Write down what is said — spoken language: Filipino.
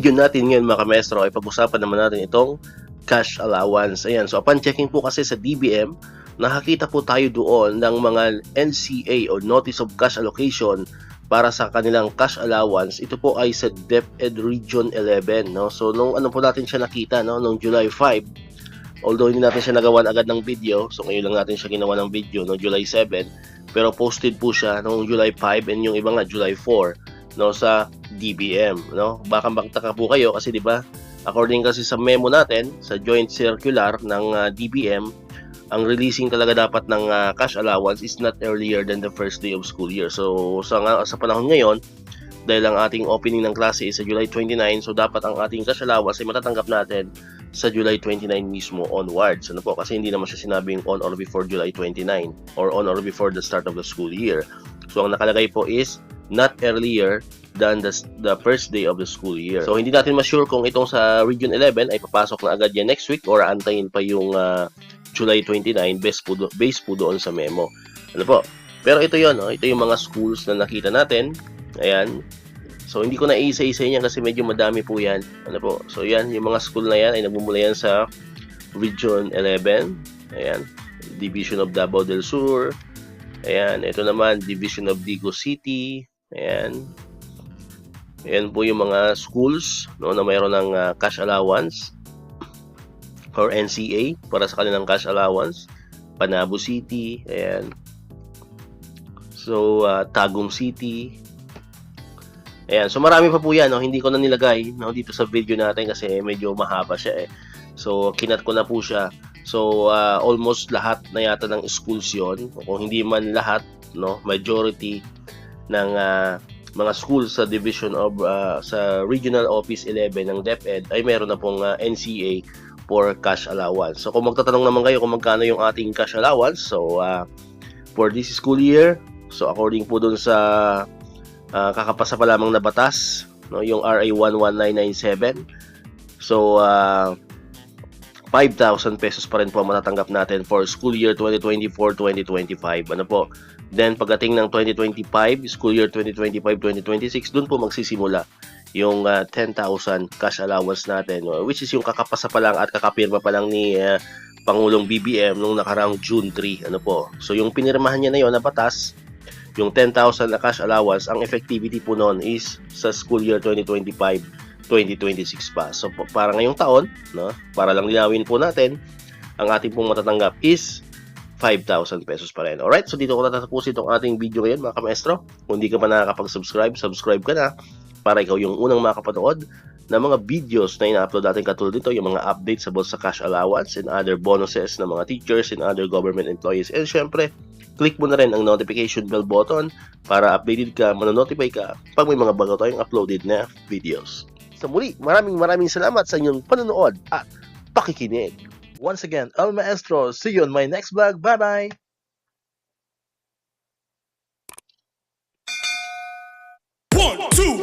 video natin ngayon mga kamestro ay pag-usapan naman natin itong cash allowance. Ayan, so upon checking po kasi sa DBM, nakakita po tayo doon ng mga NCA o Notice of Cash Allocation para sa kanilang cash allowance. Ito po ay sa DepEd Region 11, no? So nung ano po natin siya nakita, no, nung July 5. Although hindi natin siya nagawan agad ng video, so ngayon lang natin siya ginawa ng video no July 7, pero posted po siya noong July 5 and yung iba nga July 4 no sa DBM, no? Baka magtaka po kayo kasi 'di ba? According kasi sa memo natin sa joint circular ng DBM, ang releasing talaga dapat ng cash allowance is not earlier than the first day of school year. So sa panahon ngayon, dahil ang ating opening ng klase is sa July 29, so dapat ang ating cash allowance ay matatanggap natin sa July 29 mismo onwards. Ano po? Kasi hindi naman siya sinabing on or before July 29 or on or before the start of the school year. So ang nakalagay po is not earlier than the first day of the school year. So hindi natin ma-sure kung itong sa Region 11 ay papasok na agad yan next week or antayin pa yung July 29 based po doon sa memo. Ano po? Pero ito yon, no? Ito yung mga schools na nakita natin. Ayan. So hindi ko na isa-isa yan kasi medyo madami po yan. Ano po? So yan, yung mga school na yan ay nagmumula yan sa Region 11. Ayan. Division of Davao del Sur. Ayan. Ito naman, Division of Digo City. Ayan. Ayan po yung mga schools, no, na mayroon ng cash allowance or NCA para sa kanilang cash allowance. Panabo City. Ayan. So, Tagum City. Ayan, so marami pa po yan, no? Hindi ko na nilagay, no, dito sa video natin kasi medyo mahaba siya eh. So kinat ko na po siya. So almost lahat na yata ng schools yon, kung hindi man lahat, no, majority ng mga schools sa division of sa Regional Office 11 ng DepEd ay meron na pong NCA for cash allowance. So kung magtatanong naman kayo kung magkano yung ating cash allowance, so for this school year, so according po dun sa kakapasa pa lamang na batas, no, yung RA 11997. So 5,000 pesos pa rin po matatanggap natin for school year 2024-2025. Ano po? Then pagdating ng 2025, school year 2025-2026, dun po magsisimula yung 10,000 cash allowance natin, which is yung kakapasa pa lang at kakapirma pa lang ni Pangulong BBM nung nakaraang June 3. Ano po? So yung pinirmahan niya na yon na batas, yung 10,000 na cash allowance, ang effectivity po noon is sa school year 2025-2026 pa. So para ngayong taon, no, para lang linawin po natin, ang ating pong matatanggap is 5,000 pesos pa rin. Alright, so dito ko natatapusin itong ating video ngayon mga kamaestro. Kung hindi ka pa nakakapag-subscribe, subscribe ka na para ikaw yung unang makapanood ng mga videos na ina-upload natin katulad nito, yung mga updates about sa cash allowance and other bonuses ng mga teachers and other government employees. And syempre, click mo na rin ang notification bell button para updated ka, manonotify ka pag may mga bago tayong uploaded na videos. Sa muli, maraming salamat sa inyong panonood at pakikinig. Once again, El Maestro, see you on my next vlog. Bye-bye! 1, 2